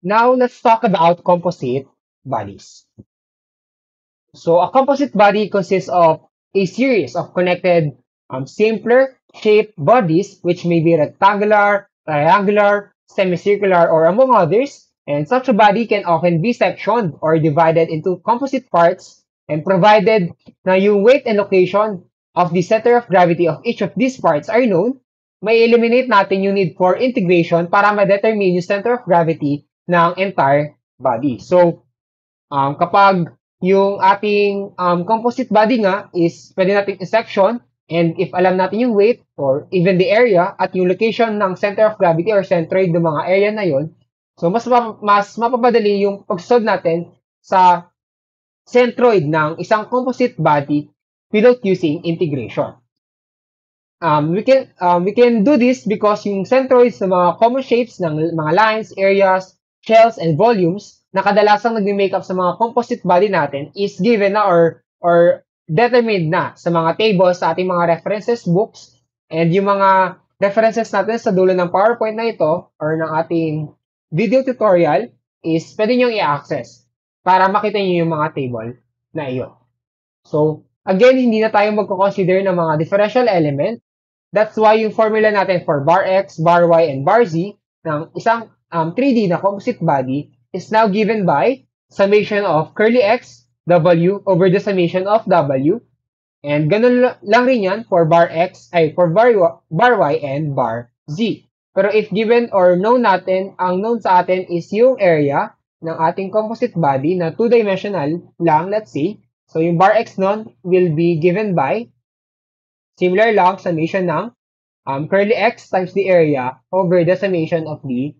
Now, let's talk about composite bodies. So, a composite body consists of a series of connected, simpler shaped bodies, which may be rectangular, triangular, semicircular, or among others. And such a body can often be sectioned or divided into composite parts, and provided na yung weight and location of the center of gravity of each of these parts are known, may eliminate natin yung need for integration para ma-determine yung center of gravity ng entire body. So, kapag yung ating composite body nga is pwede natin i-section, and if alam natin yung weight or even the area at yung location ng center of gravity or centroid ng mga area na yon, so mas mapapadali yung pag-solve natin sa centroid ng isang composite body without using integration. We can do this because yung centroids ng mga common shapes ng mga lines, areas, shells, and volumes na kadalasang nagme-make up sa mga composite body natin is given na or determined na sa mga tables sa ating mga references books, and yung mga references natin sa dulo ng PowerPoint na ito or ng ating video tutorial is pwede nyo i-access para makita nyo yung mga table na iyon. So, again, hindi na tayo magko-consider ng mga differential element. That's why yung formula natin for bar X, bar Y, and bar Z ng isang 3D na composite body is now given by summation of curly X, W over the summation of W. And ganun lang rin yan for bar X, for bar Y, and bar Z. Pero if given or known natin, ang known sa atin is yung area ng ating composite body na two-dimensional lang, let's say. So yung bar X nun will be given by similar lang summation ng curly X times the area over the summation of the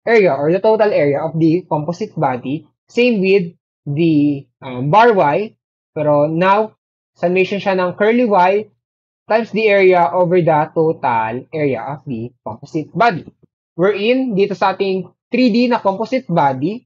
area or the total area of the composite body. Same with the bar Y, pero now summation siya ng curly Y times the area over the total area of the composite body. Wherein, dito sa ating 3D na composite body,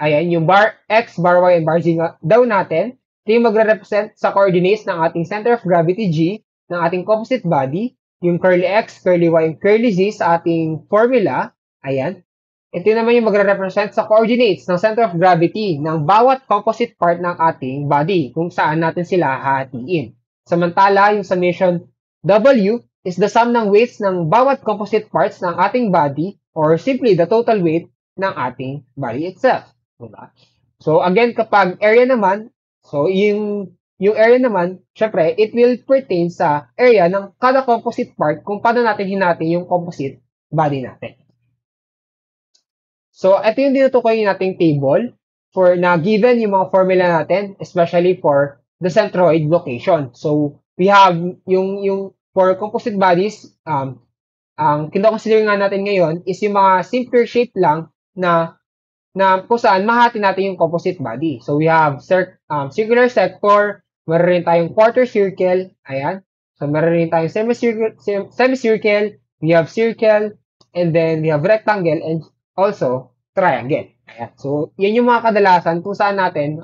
ayan, yung bar X, bar Y, and bar Z daw natin, ito yung magre-represent sa coordinates ng ating center of gravity G ng ating composite body, yung curly X, curly Y, and curly Z sa ating formula, ayan. Ito naman yung magre-represent sa coordinates ng center of gravity ng bawat composite part ng ating body, kung saan natin sila hatiin. Samantala, yung summation W is the sum ng weights ng bawat composite parts ng ating body or simply the total weight ng ating body itself. Diba? So, again, kapag area naman, so yung area naman, syempre, it will pertain sa area ng kada composite part kung paano natin hinati yung composite body natin. So, ito yung tinutukoy nating table for na given yung mga formula natin, especially for the centroid location. So, we have yung for composite bodies, ang kino-consider nga natin ngayon is yung mga simpler shape lang na kung saan mahati natin yung composite body. So, we have circular sector, meron rin tayong quarter circle, ayan. So, meron rin tayong semicircle, we have circle, and then we have rectangle, and also triangle. Ayan. So, yan yung mga kadalasan kung saan natin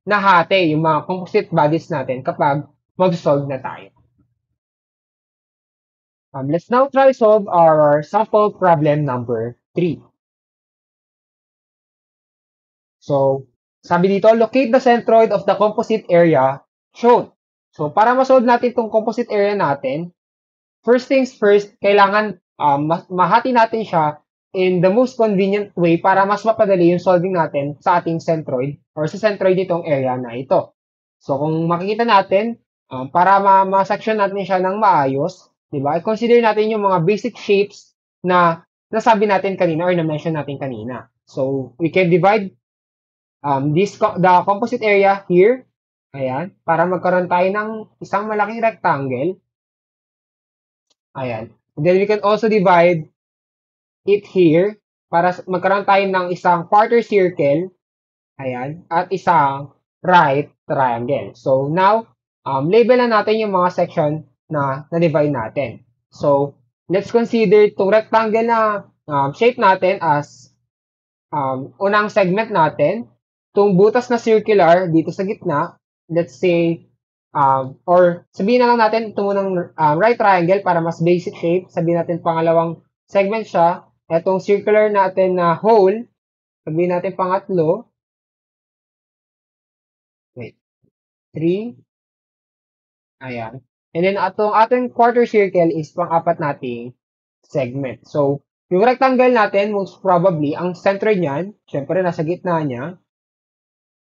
nahati yung mga composite bodies natin kapag mag-solve na tayo. Let's now try solve our sample problem number 3. So, sabi dito, locate the centroid of the composite area shown. So, para ma-solve natin itong composite area natin, first things first, kailangan mahati natin siya in the most convenient way para mas mapadali yung solving natin sa ating centroid or sa centroid nitong area na ito. So, kung makikita natin, para ma-section natin siya ng maayos, di ba? Consider natin yung mga basic shapes na nasabi natin kanina or na-mention natin kanina. So, we can divide the composite area here, ayan, para magkaroon tayo ng isang malaking rectangle. Ayan. And then we can also divide it here para magkaroon tayo ng isang quarter circle, ayan, at isang right triangle. So, now, label na natin yung mga section na na-divide natin. So, let's consider itong rectangle na shape natin as unang segment natin. Itong butas na circular dito sa gitna, let's say, or sabihin na lang natin ito munang right triangle para mas basic shape. Sabihin natin pangalawang segment siya. etong circular natin na hole, sabihin natin pangatlo, wait, 3, ayan. And then atong ating quarter circle is pang-apat nating segment. So, yung rectangle natin, most probably, ang center niyan, syempre nasa gitna niya,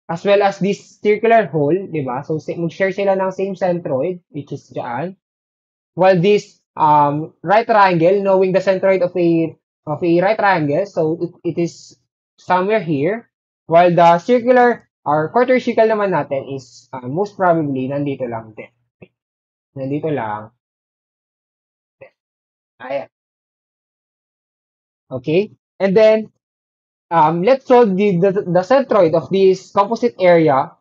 as well as this circular hole, di ba? So, mag-share sila ng same centroid, which is dyan. While this right triangle, knowing the centroid of a right triangle, so it is somewhere here. While the circular or quarter circle naman natin is most probably nandito lang din. Nandito lang. Ayan. Okay? And then, let's solve the centroid of this composite area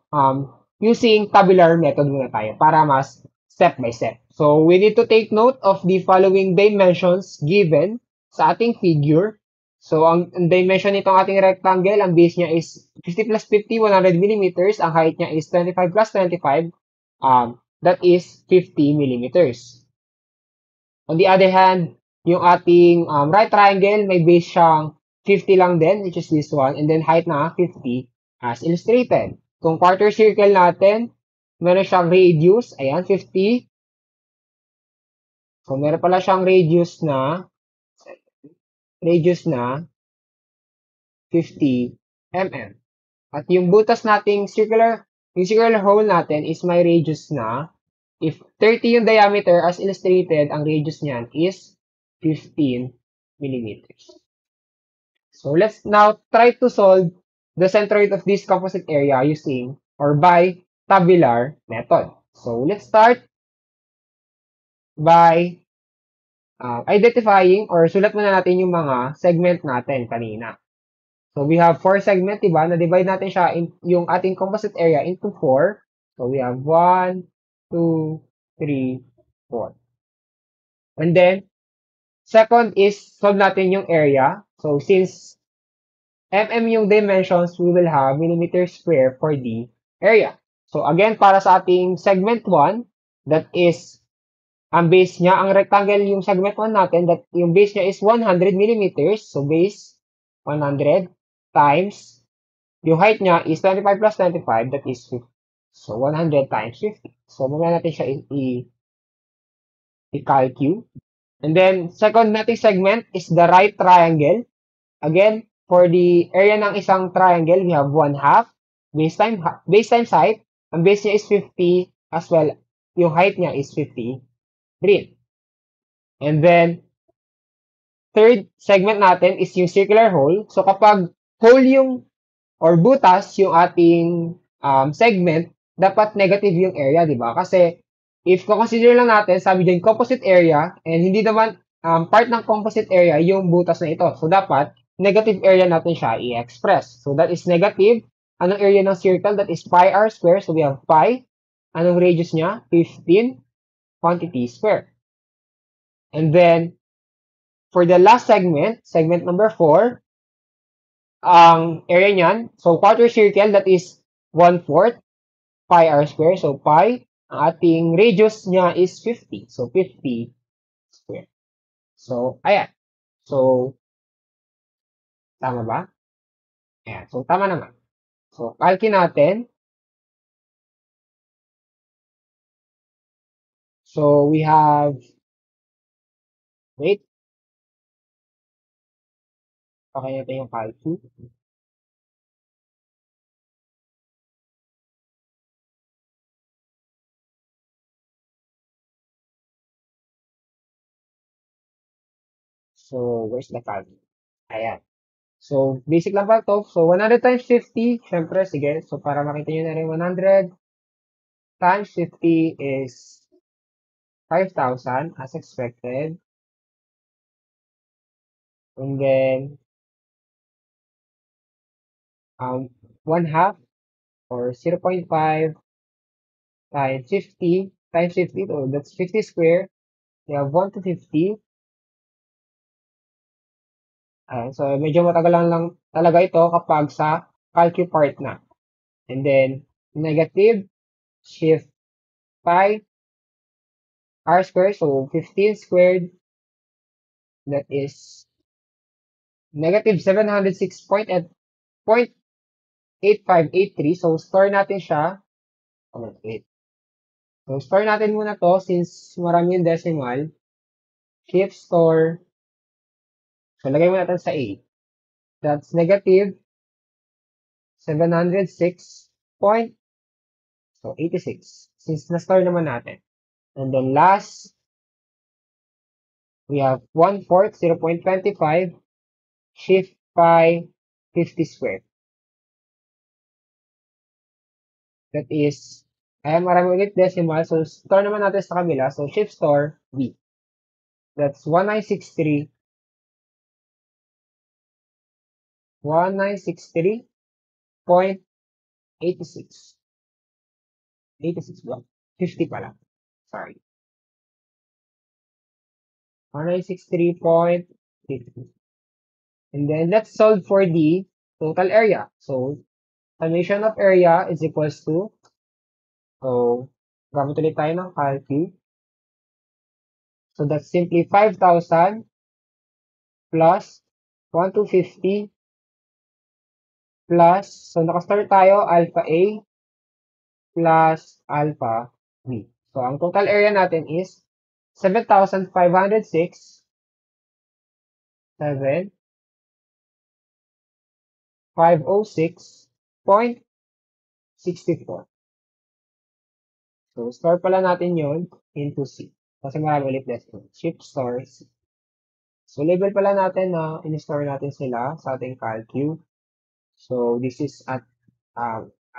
using tabular method muna tayo para mas step by step. So, we need to take note of the following dimensions given sa ating figure. So, ang dimension nitong ating rectangle, ang base niya is 50 plus 50, 100 millimeters. Ang height niya is 25 plus 25, that is 50 millimeters. On the other hand, yung ating right triangle, may base siyang 50 lang din, which is this one, and then height na 50 as illustrated. Kung quarter circle natin, meron siyang radius, ayan, 50. So, meron pala siyang radius na 50 mm. At yung butas nating yung circular hole natin is may radius na, if 30 yung diameter as illustrated, ang radius niyan is 15 millimeters. So let's now try to solve the centroid of this composite area using or by tabular method. So let's start by identifying or sulat muna natin yung mga segment natin kanina. So we have 4 segment, diba? Na-divide natin siya yung ating composite area into 4. So we have 1, 2, 3, 4. And then, second is solve natin yung area. So since yung dimensions, we will have millimeter square for the area. So again, para sa ating segment 1, that is, ang base niya, ang rectangle yung segment 1 natin, that yung base niya is 100 millimeters. So base, 100 times, yung height niya is 25 plus 25, that is 50. So 100 times 50. So mamaya natin siya i-calculate. And then, second nating segment is the right triangle. Again, for the area ng isang triangle, we have 1/2 base times height. Ang base niya is 50 as well. Yung height niya is 50 rin. And then, third segment natin is yung circular hole. So, kapag hole yung or butas yung ating segment, dapat negative yung area, di ba? Kasi, if consider lang natin, sabi dyan, composite area, and hindi naman part ng composite area yung butas na ito. So, dapat, negative area natin siya i-express. So, that is negative. Anong area ng circle? That is pi r square. So, we have pi. Anong radius niya? 15 quantity square. And then, for the last segment number 4, ang area niyan, so quarter circle, that is 1/4 pi r square. So, pi, ang ating radius niya is 50. So, 50 square. So, ayan. So, tama ba? Ayan. So, tama naman. So, calculate natin. So, we have, wait, okay natin yung calculate. So, where's the calculate? Ayan. So, basic lang pa to. So, 100 times 50, syempre, sige. So, para makita nyo na rin, 100 times 50 is 5,000 as expected. And then, 1/2 or 0.5 times 50 times 50. So, that's 50 square. We have 1 to 50. So, medyo matagal lang talaga ito kapag sa calculate part na. And then, negative, shift pi r square. So, 15 squared, that is negative 706.8583. So, store natin siya. Oh, wait. So, store natin muna to since marami yung decimal. Shift store. So, lagay mo natin sa A. That's negative 706.86. Since na-store naman natin. And then last, we have 1/4, 0.25. Shift by 50 squared. That is, marami ulit decimal. So, store naman natin sa kabila. So, shift store B. That's 1963.86. 86 ba? 50 pala. Sorry. 1963.50. And then, let's solve for the total area. So, summation of area is equals to, so, gamit ulit tayo ng calculus. So, that's simply 5,000 plus 1,250 plus, so nakastart tayo, alpha A plus alpha B. So, ang total area natin is 7,506, 7,506.64. So, store pala natin yon into C. Kasi marami ulit decimal. Shift stores. So, label pala natin na in-store natin sila sa ating calcu. So, this is at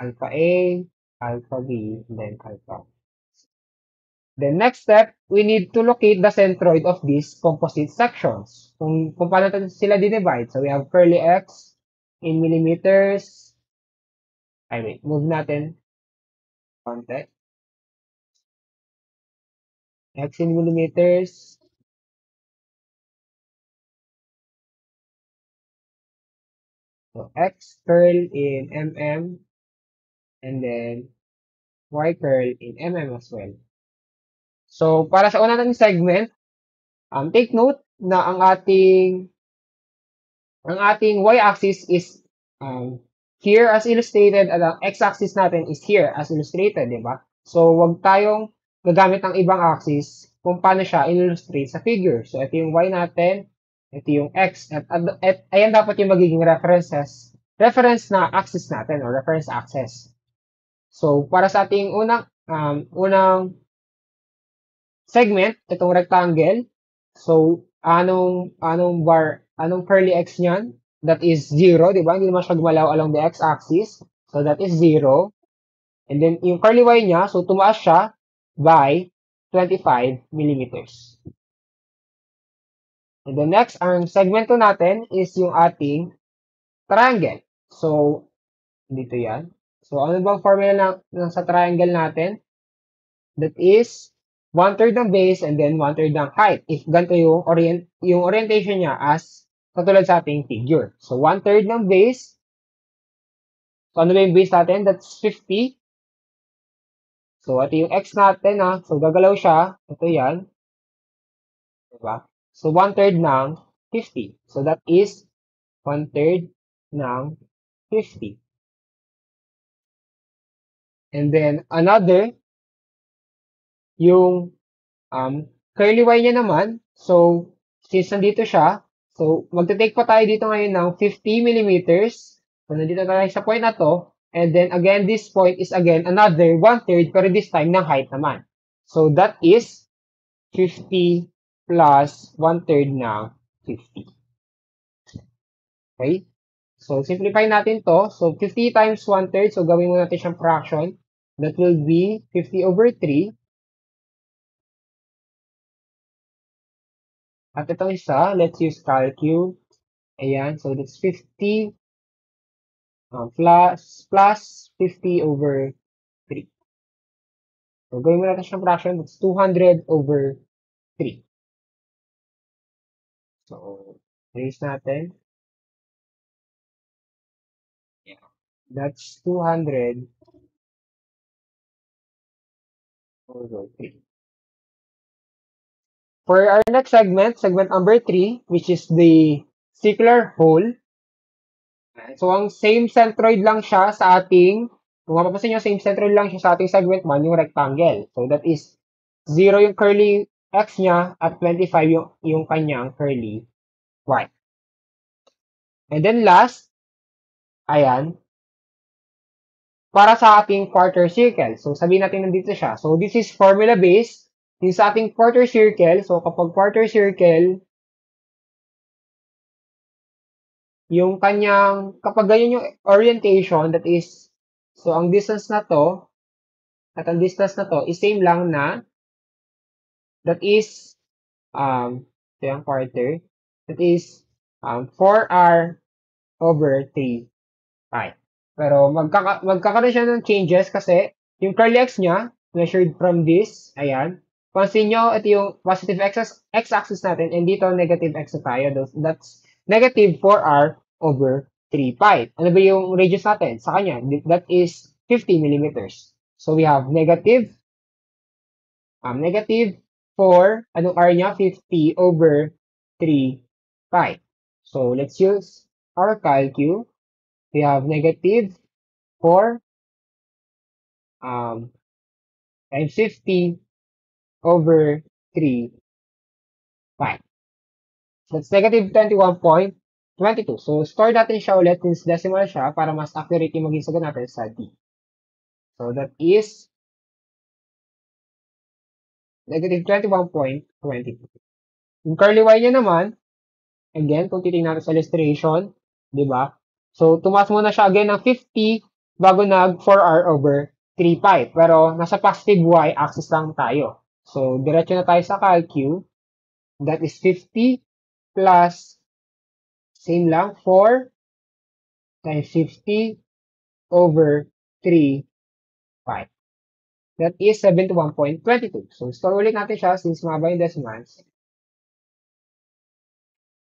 alpha A, alpha B, and then alpha. The next step, we need to locate the centroid of these composite sections. Kung paano natin sila dinivide. So, we have curly X in millimeters. Ay, wait. Move natin. Konti. X in millimeters. So, X curl in mm. And then, Y curl in mm as well. So, para sa una nating segment, take note na ang ating y-axis is here as illustrated at ang x-axis natin is here as illustrated, di ba? So, wag tayong gagamit ng ibang axis kung paano siya illustrate sa figure. So, ito yung y natin, ito yung x, at ayan dapat yung magiging reference na axis natin or reference axis. So, para sa ating unang segment, itong rectangle, so, anong curly x niyan? That is 0, di ba? Hindi naman siya gumalaw along the x-axis. So, that is 0. And then, yung curly y niya, so, tumaas siya by 25 millimeters. And the next, ang segment natin is yung ating triangle. So, dito yan. So, ano bang formula sa triangle natin? That is 1/3 ng base and then 1/3 ng height. If ganito yung orientation niya as katulad sa ating figure. So, 1/3 ng base. So, ano ba yung base natin? That's 50. So, ito yung x natin, ha. So, gagalaw siya. Ito yan. Diba? So, 1/3 ng 50. So, that is 1/3 ng 50. And then, another, yung curly y niya naman. So, since nandito siya, so, magte-take pa tayo dito ngayon ng 50 millimeters. So, nandito tayo sa point na to. And then, again, this point is again another 1/3 pero this time ng height naman. So, that is 50 plus 1/3 ng 50. Okay? So, simplify natin to. So, 50 times 1/3. So, gawin mo natin siyang fraction. That will be 50/3. At itong isa, let's use calculus. Ayan. So, that's 50 plus 50/3. So, gawin mo natin siyang fraction. That's 200/3. So, raise natin. Yeah. That's 200/3. For our next segment number 3, which is the circular hole. So, ang same centroid lang siya sa ating, kung mapapansin nyo, same centroid lang siya sa ating segment 1, yung rectangle. So, that is 0 yung curly x niya at 25 yung kanyang curly y. And then last, ayan, para sa ating quarter circle. So, sabihin natin nandito siya. So, this is formula based. Yung sa ating quarter circle, so kapag quarter circle, yung kanyang, kapag ganyan yung orientation, that is, so ang distance na to, at ang distance na to, is same lang na, that is, ito yung quarter, that is, 4r over 3 pi. Pero magkakaroon siya ng changes kasi yung curly x niya, measured from this, ayan. Pansin nyo, ito yung positive x-axis natin, and dito negative x na tayo. That's negative 4r over 3 pi. Ano ba yung radius natin sa kanya? That is 50 millimeters. So we have negative 4, anong r niya? 50 over 3 pi. So let's use our calcu. We have negative 4 times 50 over 3 pi. That's negative 21.22. So, store natin siya ulit since decimal siya para mas accurate yung maging sagot natin sa D. So, that is negative 21.22. Yung curly y niya naman, again, kung titingnan natin sa illustration, di ba? So, tumaas muna siya again ng 50 bago nag 4r over 3 pi. Pero, nasa positive y-axis lang tayo. So, diretso na tayo sa calcu. That is 50 plus, same lang, 4 times 50 over 3 pi. That is 71.22. So, store ulit natin siya since mababa yung decimals.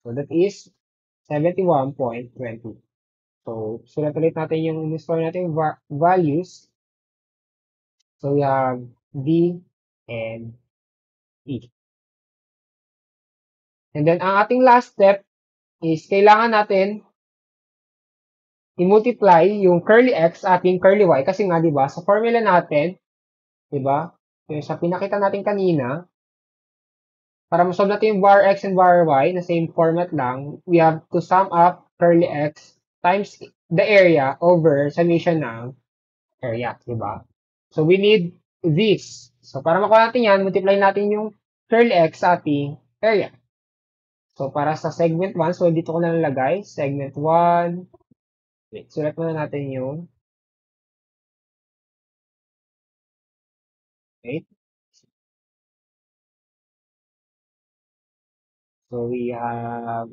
So, that is 71.20. So, sulat ulit natin yung store natin values. So, we have D and E. And then, ang ating last step is kailangan natin i-multiply yung curly x ating curly y. Kasi nga, di ba, sa formula natin, di ba, yung sa pinakita natin kanina, para masolve natin yung var x and var y na same format lang, we have to sum up curly x times the area over summation ng area, di ba? So, we need this. So, para makuha natin yan, multiply natin yung curly x sa ating area. So, para sa segment 1, so dito ko na nalagay, segment 1, wait, sulat muna natin yung, wait, so we have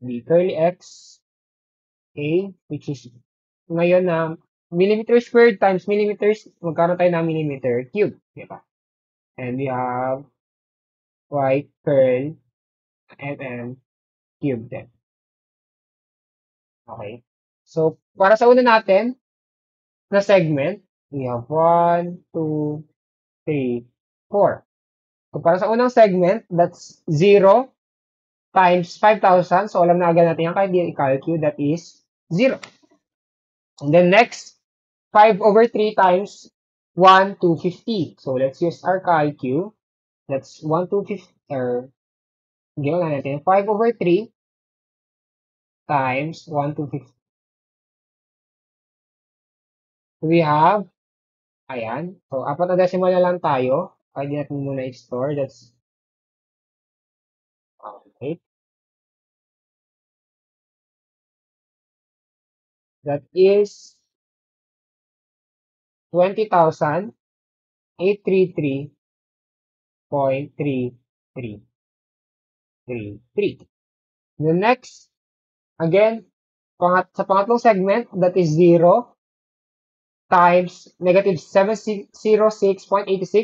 the curly x A, which is ngayon na millimeter squared times millimeters, magkaroon tayo ng millimeter cube, di ba? And we have y curl mm cube din. Okay? So, para sa una natin na segment, we have 1, 2, 3, 4. So, para sa unang segment, that's 0 times 5,000. So, alam na agad natin yan kahit di i-calculate, that is 0. And then next, 5 over 3 times 1 to 50. So, let's use our calcu. That's 1 to 50, or gawin natin, 5 over 3 times 1 to 50. We have, ayan. So, apat na decimal na lang tayo. Kaya di natin muna i-store. That's, okay. That is 20,833.3333. The next, again, sa pangatlong segment, that is 0 times negative 706.86.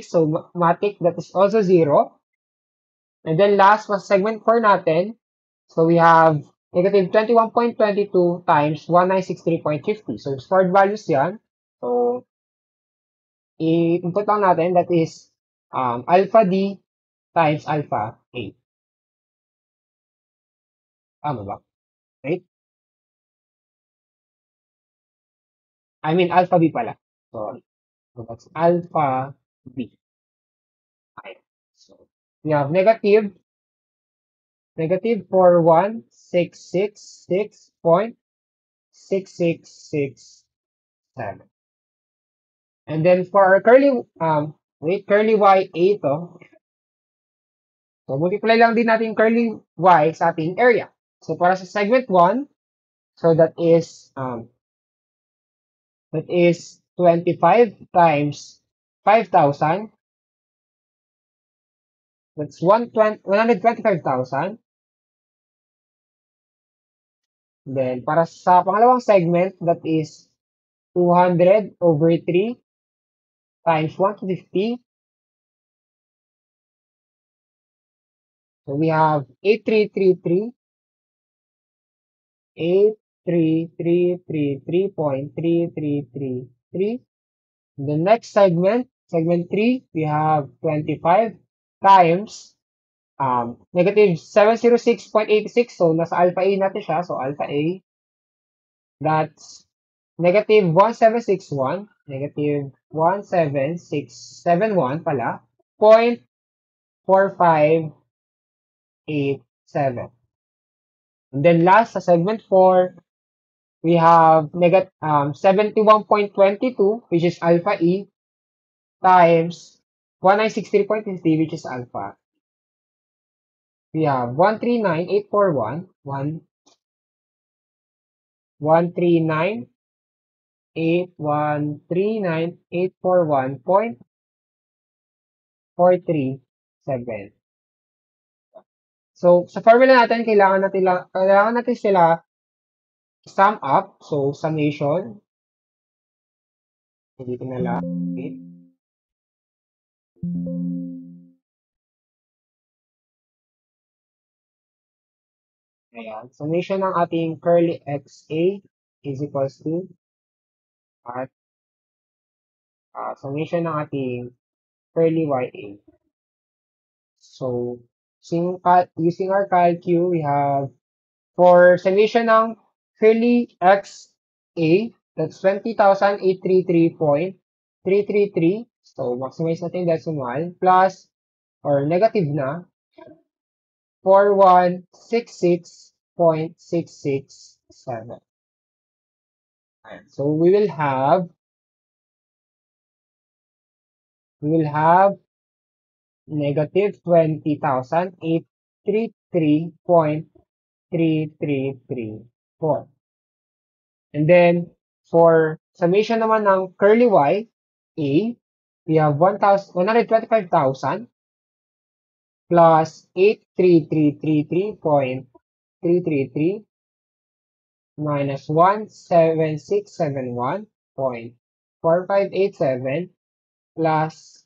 So, matic, that is also 0. And then last was segment 4 natin. So, we have negative 21.22 times 1963.50. So, stored values yan. So, i-input lang natin, that is alpha D times alpha A. Tama ba? Right? I mean, alpha B pala. Sorry. So that's alpha B. Okay. So we have negative 41,666.6667. And then for our curly Y8 to, so multiply lang din natin curly Y sa ating area. So para sa segment 1, so that is 25 times 5,000. That's 125,000. Then para sa pangalawang segment, that is 200 over 3 times 150. So we have 8333.3333. The next segment 3, we have 25 times negative 706.86. So nasa alpha A natin siya. So alpha A, that's negative 1771 pala, 0.4587. And then last, sa segment 4, we have 71.22, which is alpha E, times 1963.50, which is alpha. We have 139,841, 139,841.437. So, sa formula natin, kailangan natin sila sum up. So, summation. Dito na lang. Okay. Ayan. Summation ng ating curly XA is equals to at summation ng ating curly YA. So, using our calcu, we have for summation ng curly XA, that's 20,833.333. So, maximize natin yung decimal plus or negative na 4166.667. So, we will have negative 20,833.334. And then, for summation naman ng curly Y, A, we have 125,000 plus 83333.333 minus 17671.4587 plus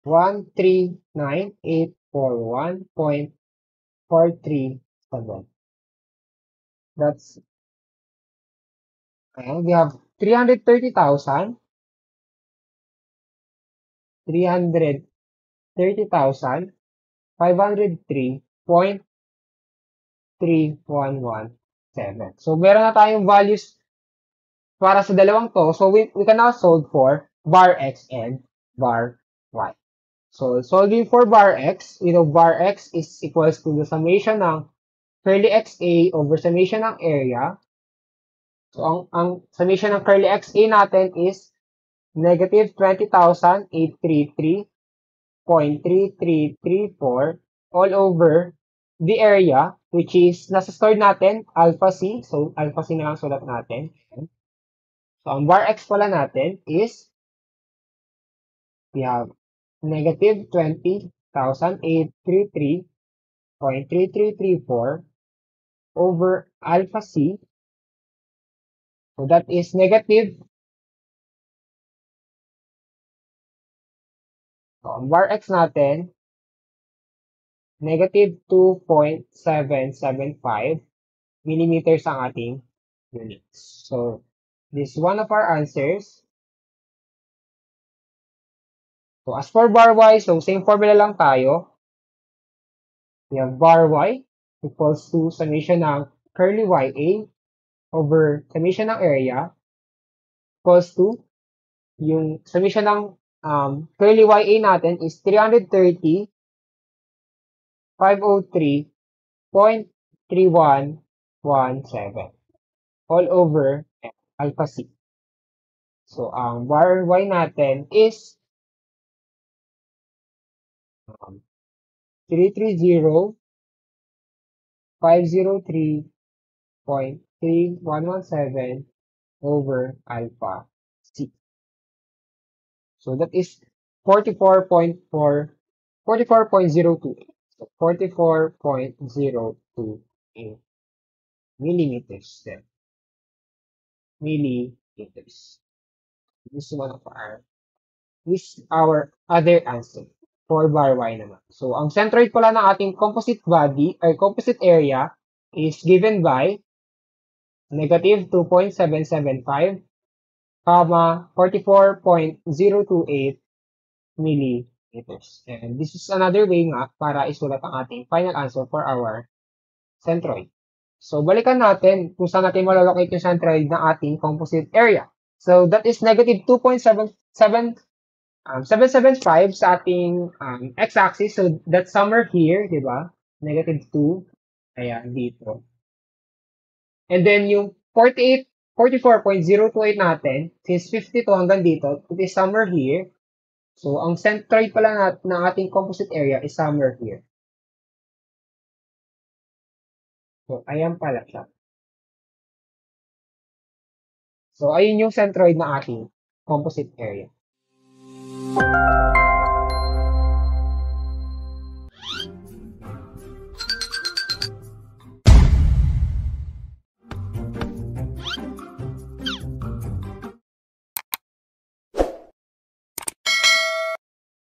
139,841.437. That's, and we have 330,000, 511.3117. So, meron na tayong values para sa dalawang to. So, we can now solve for bar x and bar y. So, solving for bar x, bar x is equals to the summation ng curly XA over summation ng area. So, ang summation ng curly XA natin is negative 20,833.3334 all over the area, which is nasa stored natin, alpha C. So, alpha C na lang sulat natin. So, ang bar x pala natin is we have negative 20,833.3334 over alpha C. So, that is negative. So, ang bar x natin, negative 2.775 millimeters ang ating units. So, this is one of our answers. So, as for bar y, so same formula lang tayo. We have bar y equals to summation ng curly YA over summation ng area equals to yung summation ng curly YA natin is 330,503.3117 all over alpha C. So, ang bar Y natin is 330,503.3117 over alpha C. So, that is 44.02. So, 44.028 millimeters then. Millimeters. This one of our other answer for bar Y naman. So, ang centroid pala ng ating composite body or composite area is given by negative 2.775, 44.028 millimeters. And this is another way nga para isulat ang ating final answer for our centroid. So, balikan natin kung saan natin malalocate yung centroid ng ating composite area. So, that is negative 2.775 sa ating x-axis. So, that's somewhere here, di ba? Negative 2. Ayan, dito. And then, yung 44.028 natin, since 52 hanggang dito, it is somewhere here. So, ang centroid pala ng ating composite area is somewhere here. So, ayan pala siya. So, ayun yung centroid ng ating composite area.